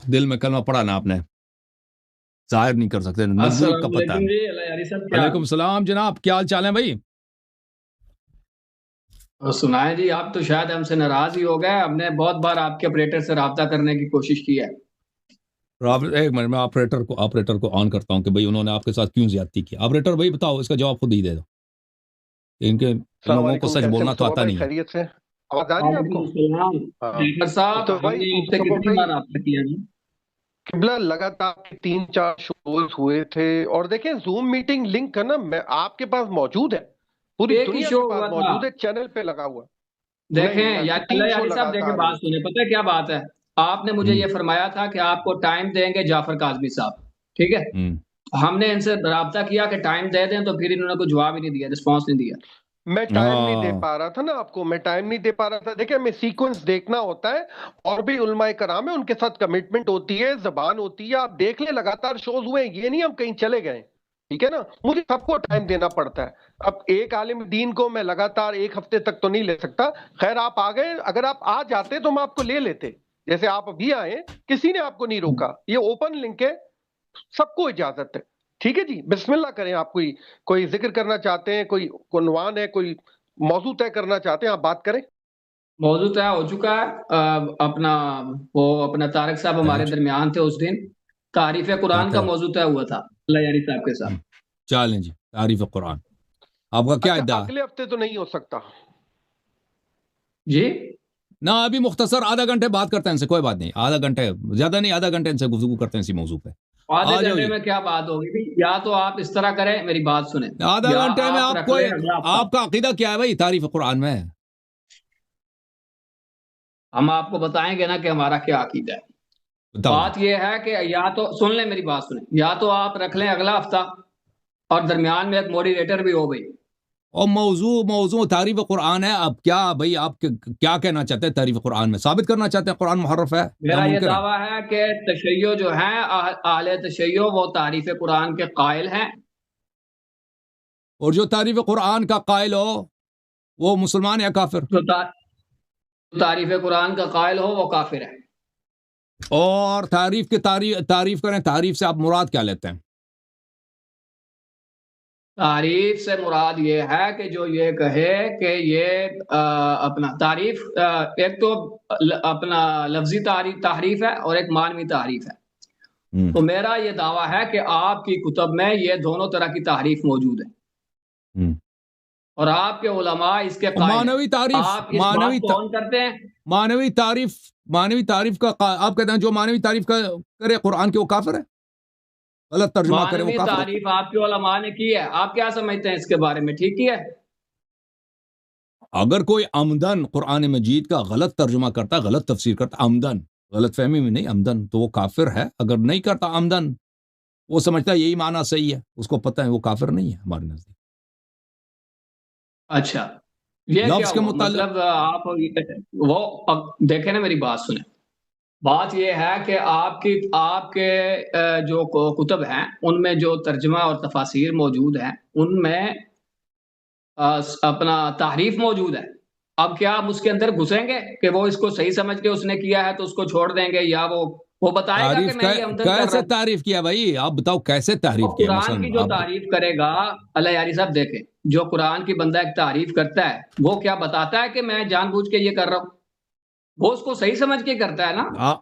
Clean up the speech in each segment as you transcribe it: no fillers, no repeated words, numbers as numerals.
دل میں کلمہ پڑھا نا آپ نے، ظاہر نہیں کر سکتے، مزدور کا پتہ ہے۔ جی اللہ یاری صاحب کیا وعلیکم السلام جناب، کیا حال چال ہے بھائی؟ سنائیں جی، آپ تو شاید ہم سے ناراض ہی ہو گئے، ہم نے بہت بار آپ کے آپریٹر سے رابطہ کرنے کی کوشش کی ہے۔ ایک منٹ میں آپریٹر کو آن کرتا ہوں کہ بھائی انہوں نے آپ کے ساتھ کیوں زیادتی کی۔ آپریٹر بھائی بتاؤ، اس کا جواب خود ہی دے دو، ان السلام لوگوں کو علیکم، سچ کیسے بولنا تو مصطفیٰ آتا بھائی؟ نہیں ہے۔ خیریت سے؟ آواز آ رہی ہے آپ وعلیکم کو؟ السلام ہاں ڈاکٹر صاحب، مصطفیٰ ہم بھائی، نے آپ سے مصطفیٰ کتنی بھائی بار رابطہ کیا جی؟ قبلہ لگاتار 3-4 شوز ہوئے تھے، اور دیکھیں زوم میٹنگ لنک ہے نا، میں آپ کے پاس موجود ہے، پوری ایک ہی دنیا شو کے پاس ہوا تھا، موجود ہے، چینل پہ لگا ہوا ہے۔ نہیں دیکھیں ایسے اللہ 3 شو یاری صاحب، دیکھیں لگاتار بات ہوئے تھے۔ سنیں، پتہ ہے کیا بات ہے؟ آپ نے مجھے یہ فرمایا تھا کہ آپ کو ٹائم دیں گے جعفر کاظمی صاحب، ٹھیک ہے؟ ہم نے ان سے رابطہ کیا کہ ٹائم دے دیں، تو پھر انہوں نے کوئی جواب ہی نہیں دیا، رسپانس نہیں دیا۔ میں ٹائم نہیں دے پا رہا تھا نا آپ کو، میں ٹائم نہیں دے پا رہا تھا۔ دیکھیں ہمیں سیکوینس دیکھنا ہوتا ہے، اور بھی علماء کرام ہیں، ان کے ساتھ کمٹمنٹ ہوتی ہے، زبان ہوتی ہے، آپ دیکھ لیں لگاتار شوز ہوئے ہیں، یہ نہیں ہم کہیں چلے گئے، ٹھیک ہے نا؟ مجھے سب کو ٹائم دینا پڑتا ہے۔ اب ایک عالم دین کو میں لگاتار 1 ہفتے تک تو نہیں لے سکتا۔ خیر آپ آ گئے، اگر آپ آ جاتے تو ہم آپ کو لے لیتے، جیسے آپ ابھی آئے، کسی نے آپ کو نہیں روکا، یہ اوپن لنک ہے، سب کو اجازت ہے، ٹھیک ہے جی؟ بسم اللہ کریں۔ آپ کوئی ذکر کرنا چاہتے ہیں، کوئی عنوان ہے، کوئی موضوع طے کرنا چاہتے ہیں، آپ بات کریں۔ موضوع طے ہو چکا ہے، اپنا طارق صاحب ہمارے درمیان تھے اس دن، تعریف قرآن کا موضوع طے ہوا تھا اللہ یاری صاحب کے ساتھ۔ چالیں جی، تعریف قرآن آپ کا کیا اچھا ادعا؟ اگلے ہفتے تو نہیں ہو سکتا جی نہ ابھی مختصر آدھا گھنٹے بات کرتے ہیں ان سے، کوئی بات نہیں، آدھا گھنٹے زیادہ نہیں، آدھا گھنٹے ان سے گفتگو کرتے ہیں اسی موضوع پہ۔ آدھے گھنٹے میں کیا بات ہوگی؟ یا تو آپ اس طرح کریں، میری بات سنیں، آدھا یا گھنٹے میں آپ آپ رکھ کو لیں اگلا ہفتہ۔ آپ کا عقیدہ کیا ہے بھائی تعریف قرآن میں؟ ہم آپ کو بتائیں گے نا کہ ہمارا کیا عقیدہ ہے۔ بتاؤ جی۔ بات یہ ہے کہ یا تو سن لیں میری بات سنیں، یا تو آپ رکھ لیں اگلا ہفتہ، اور درمیان میں ایک موڈیریٹر بھی ہو گئی۔ اور موضوع تعریف قرآن ہے۔ اب کیا بھائی آپ کیا کہنا چاہتے ہیں تعریف قرآن میں؟ ثابت کرنا چاہتے ہیں قرآن محرف ہے یا میرا یہ منکر ہے؟ دعویٰ ہے کہ تشیع جو ہیں، اہل تشیع، وہ تعریف قرآن کے قائل ہیں۔ اور جو تعریف قرآن کا قائل ہو وہ مسلمان یا کافر؟ جو تعریف قرآن کا قائل ہو وہ کافر ہے۔ اور تعریف کی تعریف کریں، تعریف سے آپ مراد کیا لیتے ہیں؟ تعریف سے مراد یہ ہے کہ جو یہ کہے کہ یہ اپنا تعریف، ایک تو اپنا لفظی تحریف ہے اور ایک معنوی تحریف ہے۔ تو میرا یہ دعویٰ ہے کہ آپ کی کتب میں یہ دونوں طرح کی تحریف موجود ہے، اور آپ کے علماء اس کے قائل ہیں۔ معنوی تعریف، آپ اس بات کو کون کرتے ہیں؟ معنوی تعریف کا آپ کہتے ہیں جو معنوی تعریف کا کرے قرآن کے وہ کافر ہے، غلط ترجمہ کرے وہ معنوی کافر ہے؟ تعریف آپ کے علماء نے کی ہے، آپ کیا سمجھتے ہیں اس کے بارے میں؟ ٹھیک کی ہے؟ اگر کوئی عمدن قرآن مجید کا غلط ترجمہ کرتا، غلط تفسیر کرتا، عمدن، غلط فہمی میں نہیں، عمدن، تو وہ کافر ہے۔ اگر نہیں کرتا عمدن، وہ سمجھتا ہے یہی معنی صحیح ہے، اس کو پتہ ہے وہ کافر نہیں ہے ہمارے نزدیک۔ اچھا، یہ کیا لفظ کے ہوا؟ متعلق مطلب آپ وہ دیکھیں نا، میری بات سنیں۔ بات یہ ہے کہ آپ کے جو کتب ہیں ان میں جو ترجمہ اور تفاسیر موجود ہیں، ان میں اپنا تحریف موجود ہے۔ اب کیا ہم اس کے اندر گھسیں گے کہ وہ اس کو صحیح سمجھ کے اس نے کیا ہے تو اس کو چھوڑ دیں گے، یا وہ بتائے گا کہ تعریف میں یہ عمدن کر رہا کیسے ہوں؟ تعریف کیا بھائی؟ آپ بتاؤ کیسے تعریف کیا؟ قرآن مثلا کی جو آپ تعریف کرے گا، اللہ یاری صاحب دیکھیں، جو قرآن کی بندہ ایک تعریف کرتا ہے، وہ کیا بتاتا ہے کہ میں جان بوجھ کے یہ کر رہا ہوں؟ وہ اس کو صحیح سمجھ کے کرتا ہے نا۔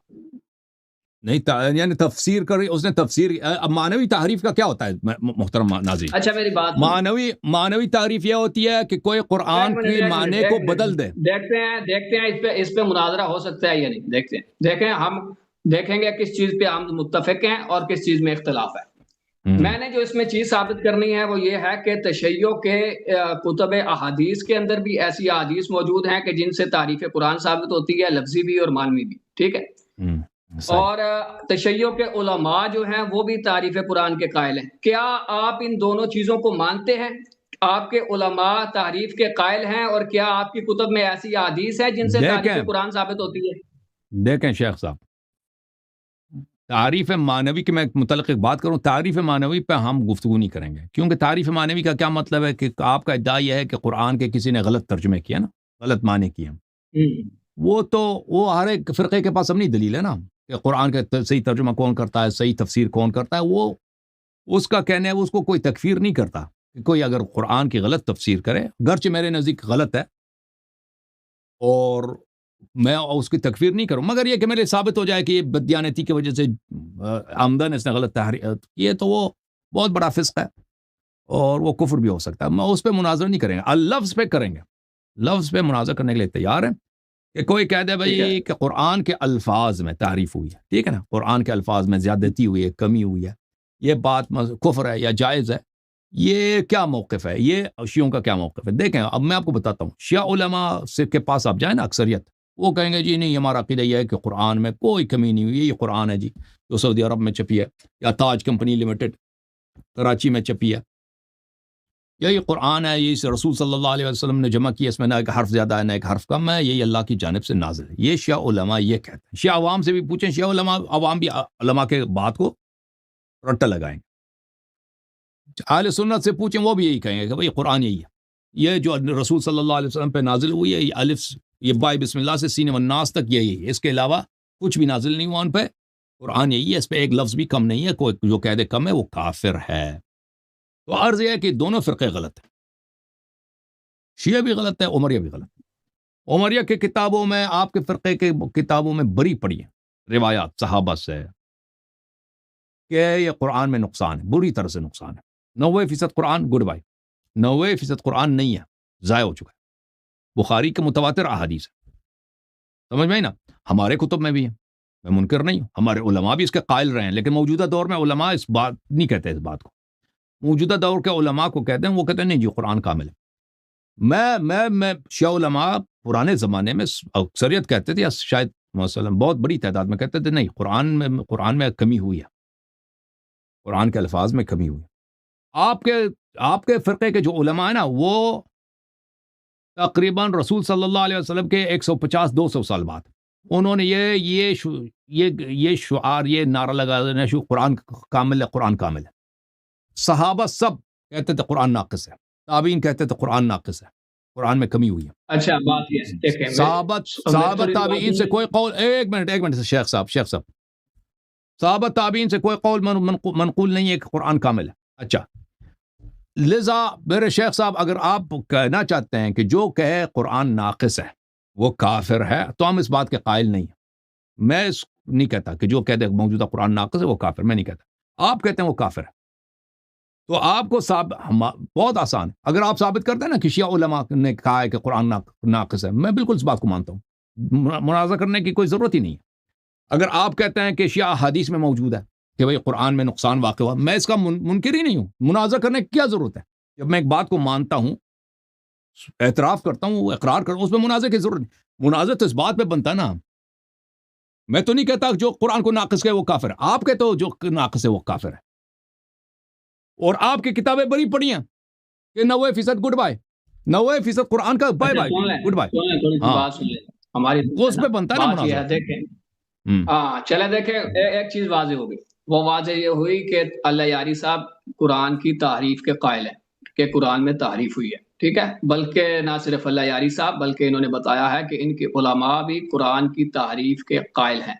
نہیں، یعنی تفسیر کری اس نے، تفسیر۔ اب معنوی تعریف کا کیا ہوتا ہے محترم ناظرین؟ اچھا میری بات معنوی تعریف یہ ہوتی ہے کہ کوئی قرآن کے معنی کو بدل دے۔ دیکھتے ہیں اس پہ مناظرہ ہو سکتا ہے یا نہیں، دیکھتے ہیں، دیکھیں، ہم دیکھیں گے کس چیز پہ ہم متفق ہیں اور کس چیز میں اختلاف ہے۔ میں نے جو اس میں چیز ثابت کرنی ہے وہ یہ ہے کہ تشیع کے کتب احادیث کے اندر بھی ایسی احادیث موجود ہیں کہ جن سے تعریف قرآن ثابت ہوتی ہے، لفظی بھی اور معنوی بھی، ٹھیک ہے؟ اور تشیع کے علماء جو ہیں وہ بھی تعریف قرآن کے قائل ہیں۔ کیا آپ ان دونوں چیزوں کو مانتے ہیں؟ آپ کے علماء تعریف کے قائل ہیں، اور کیا آپ کی کتب میں ایسی احادیث ہے جن سے تعریف قرآن ثابت ہوتی ہے؟ دیکھیں شیخ صاحب، تعریف معنوی کے میں متعلق ایک بات کروں، تعریف معنوی پہ ہم گفتگو نہیں کریں گے، کیونکہ تعریف معنوی کا کیا مطلب ہے کہ آپ کا ادعا یہ ہے کہ قرآن کے کسی نے غلط ترجمے کیا نا، غلط معنی کیا، وہ ہر ایک فرقے کے پاس اپنی دلیل ہے نا۔ کہ قرآن کا صحیح ترجمہ کون کرتا ہے، صحیح تفسیر کون کرتا ہے، وہ اس کا کہنا ہے، اس کو کوئی تکفیر نہیں کرتا کہ کوئی اگر قرآن کی غلط تفسیر کرے، گرچہ میرے نزدیک غلط ہے اور میں اس کی تکفیر نہیں کروں، مگر یہ کہ میرے ثابت ہو جائے کہ یہ بددیانتی کی وجہ سے آمدن اس نے غلط تحریر یہ تو وہ بہت بڑا فسق ہے اور وہ کفر بھی ہو سکتا ہے، میں اس پہ مناظرہ نہیں کریں گے، لفظ پہ کریں گے، لفظ پہ مناظرہ کرنے کے لیے تیار ہیں کہ کوئی کہہ دے بھائی کہ قرآن کے الفاظ میں تعریف ہوئی ہے، ٹھیک ہے نا، قرآن کے الفاظ میں زیادتی ہوئی ہے، کمی ہوئی ہے، یہ بات کفر ہے یا جائز ہے، یہ کیا موقف ہے، یہ شیعوں کا کیا موقف ہے؟ دیکھیں اب میں آپ کو بتاتا ہوں، شیعہ علماء سے کے پاس آپ جائیں نا، اکثریت وہ کہیں گے جی نہیں ہمارا عقیدہ یہ ہے کہ قرآن میں کوئی کمی نہیں ہوئی، یہ قرآن ہے جی جو سعودی عرب میں چھپی ہے یا تاج کمپنی لمیٹڈ کراچی میں چھپی ہے، یہی قرآن ہے، یہ رسول صلی اللہ علیہ وسلم نے جمع کیا، اس میں نہ ایک حرف زیادہ ہے نہ ایک حرف کم ہے، یہی اللہ کی جانب سے نازل ہے، یہ شیعہ علماء یہ کہتے ہیں۔ شیعہ عوام سے بھی پوچھیں، شیعہ علماء عوام بھی علماء کے بات کو رٹا لگائیں گے، اہل سنت سے پوچھیں وہ بھی یہی کہیں گے کہ بھئی قرآن یہی ہے، یہ جو رسول صلی اللہ علیہ وسلم پہ نازل ہوئی ہے، یہ الف یہ بائے بسم اللہ سے سین والناس تک یہی ہے، اس کے علاوہ کچھ بھی نازل نہیں ہوا ان پہ، قرآن یہی ہے، اس پہ ایک لفظ بھی کم نہیں ہے، کوئی جو کہہ دے کم ہے وہ کافر ہے۔ تو عرض یہ ہے کہ دونوں فرقے غلط ہیں، شیعہ بھی غلط ہے، عمریہ بھی غلط ہے۔ عمریہ کے کتابوں میں، آپ کے فرقے کے کتابوں میں بری پڑی ہیں روایات صحابہ سے کہ یہ قرآن میں نقصان ہے، بری طرح سے نقصان ہے، 90% قرآن گڈ بائی، 90% قرآن نہیں ہے، ضائع ہو چکا ہے، بخاری کے متواتر احادیث ہے، سمجھ میں نا، ہمارے کتب میں بھی ہے، میں منکر نہیں ہوں، ہمارے علماء بھی اس کے قائل رہے ہیں، لیکن موجودہ دور میں علماء اس بات نہیں کہتے، اس بات کو موجودہ دور کے علماء کو کہتے ہیں، وہ کہتے ہیں نہیں جی قرآن کامل ہے۔ میں شیعہ علماء پرانے زمانے میں اکثریت کہتے تھے، یا شاید مثلا بہت بڑی تعداد میں کہتے تھے نہیں قرآن میں کمی ہوئی ہے، قرآن کے الفاظ میں کمی ہوئی ہے۔ آپ کے فرقے کے جو علماء ہیں نا، وہ تقریباً رسول صلی اللہ علیہ وسلم کے 150-200 سال بعد انہوں نے یہ شعار، یہ نعرہ لگا دینا قرآن کامل ہے، قرآن کامل ہے۔ صحابہ سب کہتے تھے قرآن ناقص ہے، تابعین کہتے تھے قرآن ناقص ہے، قرآن میں کمی ہوئی ہے۔ اچھا بات یہ ہے، صحابہ تابعین سے کوئی قول، ایک منٹ شیخ صاحب صحابہ تابعین سے کوئی قول منقول نہیں ہے کہ قرآن کامل ہے۔ اچھا، لذا میرے شیخ صاحب اگر آپ کہنا چاہتے ہیں کہ جو کہے قرآن ناقص ہے وہ کافر ہے، تو ہم اس بات کے قائل نہیں ہیں۔ میں نہیں کہتا کہ جو کہتے ہیں موجودہ قرآن ناقص ہے وہ کافر، میں نہیں کہتا، آپ کہتے ہیں وہ کافر ہے، تو آپ کو بہت آسان ہے، اگر آپ ثابت کرتے ہیں نا کہ شیعہ علماء نے کہا ہے کہ قرآن ناقص ہے، میں بالکل اس بات کو مانتا ہوں، مناظرہ کرنے کی کوئی ضرورت ہی نہیں ہے۔ اگر آپ کہتے ہیں کہ شیعہ حدیث میں موجود ہے کہ بھئی قرآن میں نقصان واقع ہوا، میں اس کا منکر ہی نہیں ہوں، مناظرہ کرنے کی کیا ضرورت ہے؟ جب میں ایک بات کو مانتا ہوں، اعتراف کرتا ہوں، اقرار کرتا ہوں، اس میں مناظرہ کی ضرورت نہیں، مناظرہ تو اس بات پہ بنتا ہے نا، میں تو نہیں کہتا جو قرآن کو ناقص کہے وہ کافر ہے، آپ کہتے ہو جو ناقص ہے وہ کافر ہے، اور آپ کی کتابیں بڑی پڑھی ہیں کہ 90% گڈ بائی، 90% قرآن کا بائی بائی گڈ بائی، ہماری اس پہ بنتا ہے نا مناظرہ۔ دیکھیں چلے دیکھیں، ایک چیز واضح ہوگی، وہ واضح یہ ہوئی کہ اللہ یاری صاحب قرآن کی تحریف کے قائل ہیں کہ قرآن میں تحریف ہوئی ہے، ٹھیک ہے، بلکہ نہ صرف اللہ یاری صاحب بلکہ انہوں نے بتایا ہے کہ ان کے علماء بھی قرآن کی تحریف کے قائل ہیں،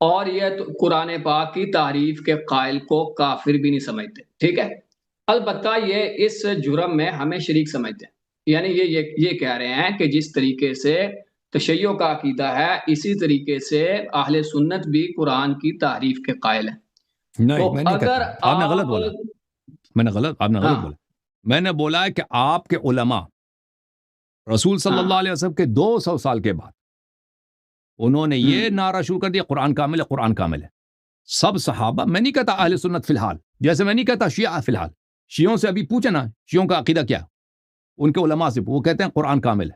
اور یہ قرآن پاک کی تحریف کے قائل کو کافر بھی نہیں سمجھتے، ٹھیک ہے، البتہ یہ اس جرم میں ہمیں شریک سمجھتے ہیں، یعنی یہ کہہ رہے ہیں کہ جس طریقے سے تشیع کا عقیدہ ہے اسی طریقے سے اہل سنت بھی قرآن کی تحریف کے قائل ہیں۔ نہیں، میں نہیں کہتا، آپ نے غلط بولا، آپ نے غلط بولا، میں نے بولا ہے کہ آپ کے علماء رسول صلی اللہ علیہ وسلم کے 200 سال کے بعد انہوں نے یہ نعرہ شروع کر دیا قرآن کامل ہے، قرآن کامل ہے، سب صحابہ، میں نہیں کہتا اہل سنت فی الحال، جیسے میں نہیں کہتا شیعہ فی الحال، شیعوں سے ابھی پوچھے نا شیعوں کا عقیدہ کیا، ان کے علماء سے وہ کہتے ہیں قرآن کامل ہے،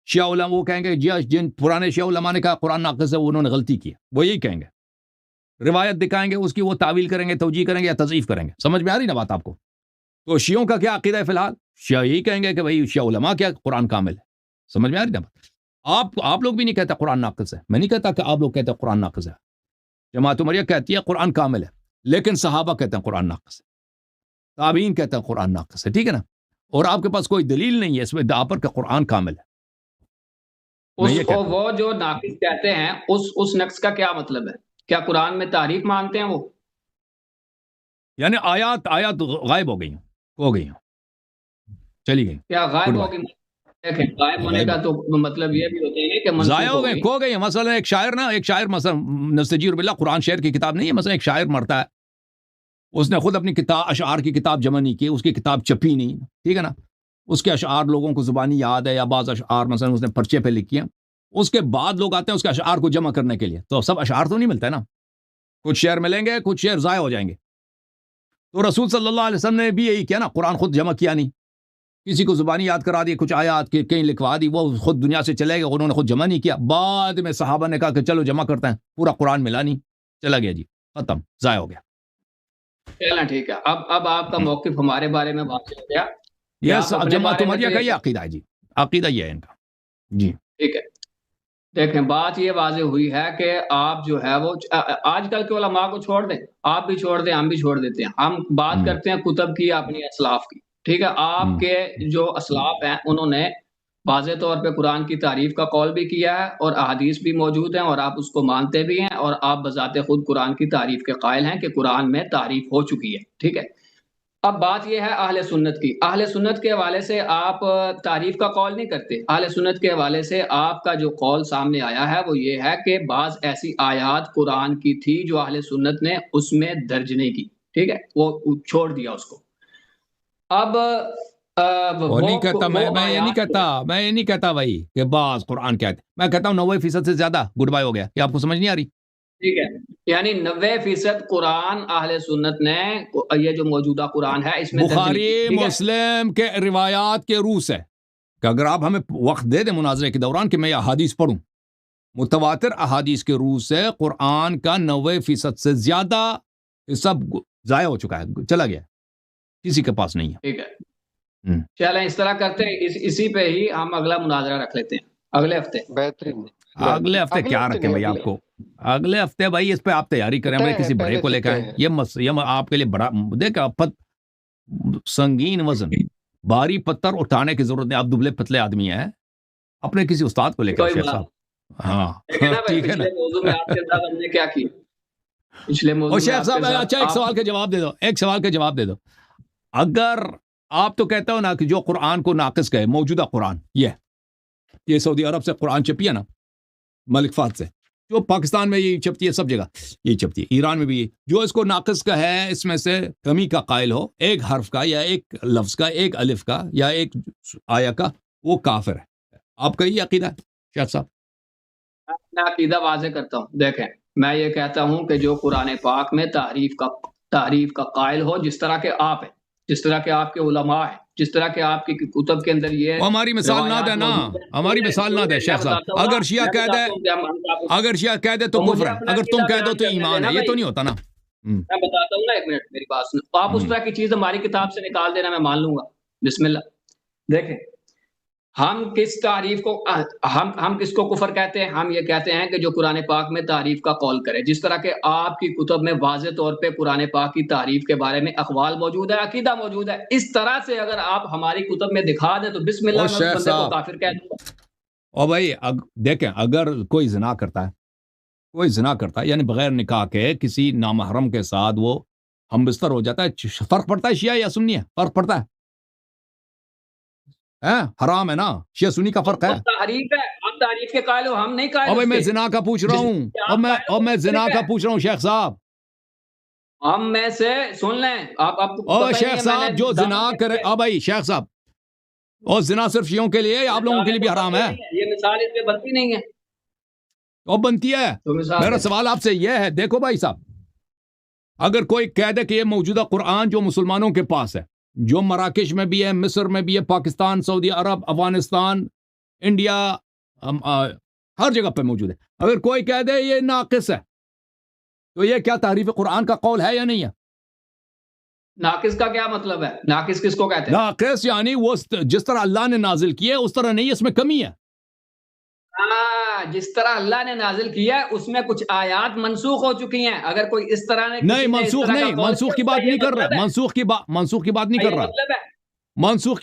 شیعہ علماء وہ کہیں گے جن پرانے شیعہ علماء نے کہا قرآن ناقص ہے انہوں نے غلطی کی، وہ یہی کہیں گے، روایت دکھائیں گے اس کی، وہ تعویل کریں گے، توجیہ کریں گے یا تضعیف کریں گے، سمجھ میں آ رہی نا بات آپ کو؟ تو شیعوں کا کیا عقیدہ ہے فی الحال؟ شیعہ یہی کہیں گے کہ بھئی شیعہ علماء کیا قرآن کامل ہے، سمجھ میں آ رہی نا بات؟ آپ لوگ بھی نہیں کہتے قرآن ناقص ہے، میں نہیں کہتا کہ آپ لوگ کہتے ہیں قرآن ناقص ہے، جماعت عمریہ کہتی ہے قرآن کامل ہے، لیکن صحابہ کہتے ہیں قرآن ناقص ہے، تابعین کہتے ہیں قرآن ناقص ہے، ٹھیک ہے نا، اور آپ کے پاس کوئی دلیل نہیں ہے اس میں دعا پر کہ قرآن کامل ہے۔ میں یہ کہتا ہوں وہ جو ناقص کہتے ہیں اس نقص کا کیا مطلب ہے؟ کیا قرآن میں تعریف مانتے ہیں وہ؟ یعنی آیات غائب ہو گئی ہیں چلی گئی کیا غائب Goodbye. ہو گئی؟ دیکھیں غائب ہونے کا تو مطلب یہ بھی ہوتا ہے کہ منسوخ ضائع ہو گئے، کھو گئی ہیں. مثلا ایک شاعر مثلا نستجیر باللہ، قرآن شعر کی کتاب نہیں ہے، مثلا ایک شاعر مرتا ہے، اس نے خود اپنی کتاب اشعار کی کتاب جمع نہیں کی، اس کی کتاب چھپی نہیں، ٹھیک ہے نا، اس کے اشعار لوگوں کو زبانی یاد ہے، یا بعض اشعار مثلا اس نے پرچے پہ لکھی ہیں، اس کے بعد لوگ آتے ہیں اس کے اشعار کو جمع کرنے کے لیے، تو سب اشعار تو نہیں ملتا ہے نا، کچھ شعر ملیں گے، کچھ شعر ضائع ہو جائیں گے. تو رسول صلی اللہ علیہ وسلم نے بھی یہی کیا نا، قرآن خود جمع کیا نہیں، کسی کو زبانی یاد کرا دی، کچھ آیات کے کہیں لکھوا دی، وہ خود دنیا سے چلے گئے، انہوں نے خود جمع نہیں کیا، بعد میں صحابہ نے کہا کہ چلو جمع کرتے ہیں، پورا قرآن ملا نہیں، چلا گیا جی، ختم، ضائع ہو گیا. چلیں ٹھیک ہے. اب آپ کا موقف ہمارے بارے میں واضح ہو گیا. یس، جماعت احمدیہ کا یہ عقیدہ ہے جی، عقیدہ یہ ہے ان کا جی. ٹھیک ہے، دیکھیں بات یہ واضح ہوئی ہے کہ آپ جو ہے وہ آج کل کے علماء کو چھوڑ دیں، آپ بھی چھوڑ دیں، ہم بھی چھوڑ دیتے ہیں، ہم بات کرتے ہیں کتب کی، اپنی اسلاف کی. ٹھیک ہے، آپ کے جو اسلاف ہیں انہوں نے واضح طور پہ قرآن کی تعریف کا قول بھی کیا ہے، اور احادیث بھی موجود ہیں، اور آپ اس کو مانتے بھی ہیں، اور آپ بذات خود قرآن کی تعریف کے قائل ہیں کہ قرآن میں تعریف ہو چکی ہے. ٹھیک ہے، اب بات یہ ہے اہل سنت کی. اہل سنت کے حوالے سے آپ تعریف کا قول نہیں کرتے. اہل سنت کے حوالے سے آپ کا جو قول سامنے آیا ہے وہ یہ ہے کہ بعض ایسی آیات قرآن کی تھی جو اہل سنت نے اس میں درج نہیں کی. ٹھیک ہے، وہ چھوڑ دیا اس کو. اب وہ نہیں کہتا، میں یہ نہیں کہتا بھائی کہ بعض قرآن کہتے، میں کہتا ہوں 90% سے زیادہ گڈ بائی ہو گیا. یہ آپ کو سمجھ نہیں آ رہی؟ ٹھیک ہے، یعنی 90% قرآن اہل سنت نے یہ جو موجودہ قرآن ہے اس میں بخاری مسلم کے روایات کے روح سے، کہ اگر آپ ہمیں وقت دے دیں مناظرے کے دوران کہ میں یہ احادیث پڑھوں، متواتر احادیث کے روح سے قرآن کا 90% سے زیادہ سب ضائع ہو چکا ہے، چلا گیا، کسی کے پاس نہیں ہے. ٹھیک ہے، چلیں اس طرح کرتے ہیں، اسی پہ ہی ہم اگلا مناظرہ رکھ لیتے ہیں اگلے ہفتے. بہترین. اگلے ہفتے کیا رکھیں بھائی؟ آپ کو اگلے ہفتے بھائی اس پہ آپ تیاری کریں بھائی، کسی بڑے کو لے کے آئیں. یہ آپ کے لیے بڑا دیکھا، سنگین وزن، بھاری پتھر اٹھانے کی ضرورت نہیں. آپ دبلے پتلے آدمی ہیں، اپنے کسی استاد کو لے کے شیخ صاحب. ہاں ٹھیک ہے نا. کیا کیا پچھلے موضوع شیخ صاحب اچھا ایک سوال کا جواب دے دو. اگر آپ تو کہتے ہو نا کہ جو قرآن کو ناقص کہے، موجودہ قرآن یہ سعودی عرب سے قرآن چھپی ہے نا، ملک فہد سے، جو پاکستان میں یہ چھپتی ہے، سب جگہ یہ چھپتی ہے، ایران میں بھی، جو اس کو ناقص کا ہے، اس میں سے کمی کا قائل ہو، ایک حرف کا یا ایک لفظ کا، ایک الف کا یا ایک آیا کا، وہ کافر ہے. آپ کا یہ عقیدہ ہے شیخ صاحب؟ میں عقیدہ واضح کرتا ہوں. دیکھیں میں یہ کہتا ہوں کہ جو قرآن پاک میں تعریف کا قائل ہو، جس طرح کے آپ ہیں، جس طرح کے آپ کے علماء ہیں، جس طرح کے آپ کی کتب کے اندر یہ ہماری مثال نہ دے نا، ہماری مثال نہ دے شیخ صاحب. اگر شیعہ کہہ دے تو کفر ہے، اگر تم کہہ دو تو ایمان ہے، یہ تو نہیں ہوتا نا. میں بتاتا ہوں نا، ایک منٹ میری بات سنو. آپ اس طرح کی چیز ہماری کتاب سے نکال دینا، میں مان لوں گا، بسم اللہ. دیکھیں ہم کس تعریف کو ہم کس کو کفر کہتے ہیں؟ ہم یہ کہتے ہیں کہ جو قرآن پاک میں تعریف کا قول کرے، جس طرح کہ آپ کی کتب میں واضح طور پہ قرآن پاک کی تعریف کے بارے میں اقوال موجود ہے، عقیدہ موجود ہے. اس طرح سے اگر آپ ہماری کتب میں دکھا دیں تو بسم اللہ میں اس بندے کو کافر کہہ دوں گا. اور بھائی دیکھیں، اگر کوئی زنا کرتا ہے یعنی بغیر نکاح کے کسی نامحرم کے ساتھ وہ ہم بستر ہو جاتا ہے، فرق پڑتا ہے شیعہ یا سنی ہے؟ فرق پڑتا ہے؟ حرام ہے نا، شیعہ سنی کا فرق ہے. تعریف ہے، آپ تعریف کے قائل ہو، ہم نہیں قائل. اور میں زنا کا پوچھ رہا ہوں، اور میں زنا کا پوچھ رہا ہوں شیخ صاحب. ہم میں سے سن لیں آپ شیخ صاحب جو زنا کرے، بھائی شیخ صاحب، اور زنا صرف شیعوں کے لیے آپ لوگوں کے لیے بھی حرام ہے؟ یہ مثال اس پہ بنتی نہیں ہے. اور بنتی ہے. میرا سوال آپ سے یہ ہے، دیکھو بھائی صاحب، اگر کوئی کہہ دے کہ یہ موجودہ قرآن جو مسلمانوں کے پاس ہے، جو مراکش میں بھی ہے، مصر میں بھی ہے، پاکستان، سعودی عرب، افغانستان، انڈیا، ہر جگہ پہ موجود ہے، اگر کوئی کہہ دے یہ ناقص ہے، تو یہ کیا تحریف قرآن کا قول ہے یا نہیں ہے؟ ناقص کا کیا مطلب ہے؟ ناقص کس کو کہتے ہیں؟ ناقص یعنی وہ جس طرح اللہ نے نازل کیا ہے اس طرح نہیں، اس میں کمی ہے. جس طرح اللہ نے نازل کیا ہے اس میں کچھ آیات منسوخ ہو چکی ہیں. اگر کوئی اس طرح نہیں، منسوخ کی بات نہیں کر رہا، منسوخ کی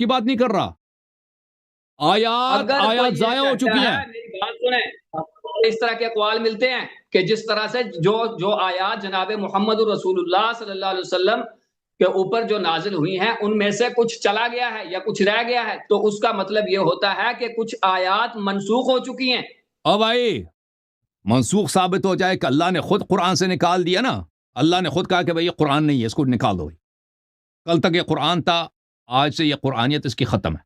بات نہیں کر رہا، آیات آیات ضائع ہو چکی ہیں. میری بات سنیں، اس طرح کے اقوال ملتے ہیں کہ جس طرح سے جو آیات جناب محمد رسول اللہ صلی اللہ علیہ وسلم کے اوپر جو نازل ہوئی ہیں ان میں سے کچھ چلا گیا ہے یا کچھ رہ گیا ہے، تو اس کا مطلب یہ ہوتا ہے کہ کچھ آیات منسوخ ہو چکی ہیں. اب بھائی منسوخ ثابت ہو جائے کہ اللہ نے خود قرآن سے نکال دیا نا، اللہ نے خود کہا کہ بھائی یہ قرآن نہیں ہے، اس کو نکال دو. کل تک یہ قرآن تھا، آج سے یہ قرآنیت اس کی ختم ہے.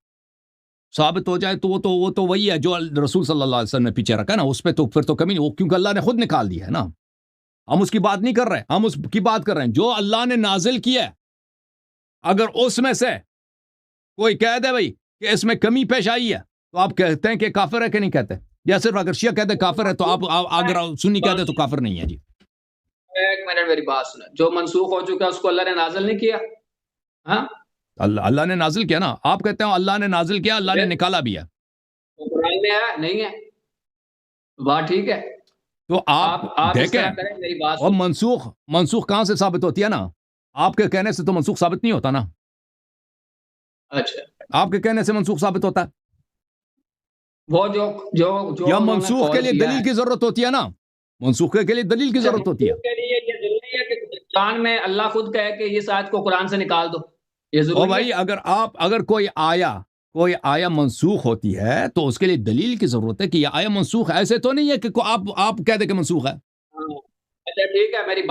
ثابت ہو جائے تو وہ تو وہی ہے جو رسول صلی اللہ علیہ وسلم نے پیچھے رکھا نا، اس پہ تو پھر تو کمی نہیں، وہ کیونکہ اللہ نے خود نکال دیا ہے نا. ہم اس کی بات نہیں کر رہے، ہم اس کی بات کر رہے ہیں جو اللہ نے نازل کیا ہے. اگر اس میں سے کوئی کہہ دے بھائی کہ اس میں کمی پیش آئی ہے تو آپ کہتے ہیں کہ کافر ہے کہ نہیں کہتے؟ یا صرف اگر شیعہ کہتے کافر ہے تو آپ اگر سنی کہتے تو کافر نہیں ہے؟ جی ایک منٹ میری بات سنیں، جو منسوخ ہو چکا اس کو اللہ نے نازل نہیں کیا. ہاں اللہ نے نازل کیا نا. آپ کہتے ہیں اللہ نے نازل کیا، اللہ نے نکالا بھی ہے. قرآن میں ہے نہیں ہے، بات ٹھیک ہے. تو آپ دیکھیں اور منسوخ کہاں سے ثابت ہوتی ہے نا؟ آپ کے کہنے سے تو منسوخ ثابت نہیں ہوتا نا. اچھا آپ کے کہنے سے منسوخ ثابت ہوتا ہے؟ وہ جو یا منسوخ کے لیے دلیل کی ضرورت ہوتی ہے نا، منسوخ کے لیے دلیل کی ضرورت ہوتی ہے. یہ ضروری ہے کہ قرآن میں اللہ خود کہے کہ اس آیت کو قرآن سے نکال دو، یہ ضروری ہے. بھائی اگر کوئی آیا منسوخ ہوتی ہے تو اس کے لیے دلیل کی ضرورت ہے کہ یہ آیا منسوخ ہے. ایسے تو نہیں ہے کہ آپ کہہ دیں کہ منسوخ ہے. اچھا ٹھیک ہے، میری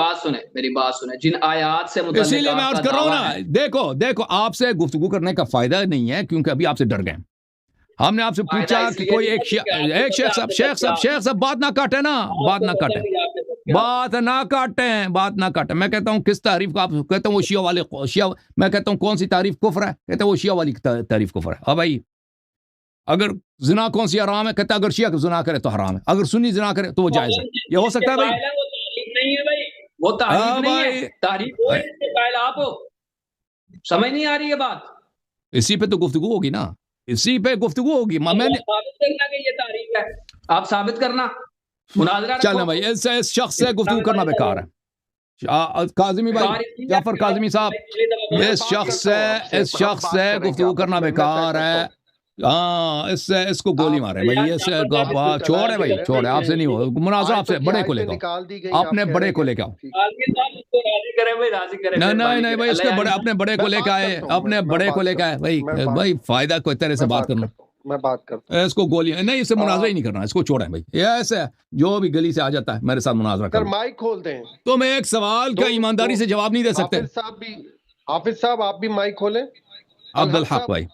بات سنیں جن آیات سے متعلق اسی لیے میں عرض کر رہا ہوں نا، دیکھو آپ سے گفتگو کرنے کا فائدہ نہیں ہے کیونکہ ابھی آپ سے ڈر گئے. ہم نے آپ سے پوچھا کہ کوئی ایک شیخ صاحب بات نہ کاٹے نا، بات نہ کاٹیں. میں کہتا ہوں کس تعریف کو آپ کہتے ہیں وہ شیعہ، میں کہتا ہوں کون سی تعریف کفر ہے؟ کہتے ہیں وہ شیعہ والی تعریف کفر ہے. بھائی اگر زنا کون سی حرام ہے؟ کہتا ہے اگر شیعہ زنا کرے تو حرام ہے، اگر سنی زنا کرے تو وہ جائز ہے. یہ ہو سکتا ہے بھائی؟ نہیں ہے بھائی، وہ تعریف نہیں ہے، تعریف وہ ہے کہ قائل آپ ہو. سمجھ نہیں آ رہی ہے بات؟ اسی پہ تو گفتگو ہوگی نا، اسی پہ گفتگو ہوگی. میں نے ثابت کرنا کہ یہ تعریف ہے، آپ ثابت کرنا، مناظرہ رکھو. چلیں بھائی اس شخص سے گفتگو کرنا بیکار ہے. کاظمی بھائی، جعفر کاظمی صاحب، اس شخص سے گفتگو کرنا بیکار ہے. ہاں اس کو گولی مارے بھائی. چھوڑے بھائی، چھوڑے، آپ سے نہیں ہو مناظرہ. آپ سے بڑے کو لے کے آؤ، اپنے بڑے کو لے کے آؤ. نہیں بھائی، اس کے اپنے بڑے کو لے کے آئے، اپنے بڑے کو لے کے آئے بھائی فائدہ کوئی طرح سے بات کرنا. میں بات کرتا ہوں، اس کو گولی نہیں، اس سے مناظرہ ہی نہیں کرنا، اس کو چھوڑیں بھائی. یہ ایسے جو بھی گلی سے آ جاتا ہے میرے ساتھ مناظرہ کر. مائک کھول دیں. تم ایک سوال کا ایمانداری سے جواب نہیں دے سکتے. حافظ صاحب آپ بھی مائک کھولیں. عبدالحق بھائی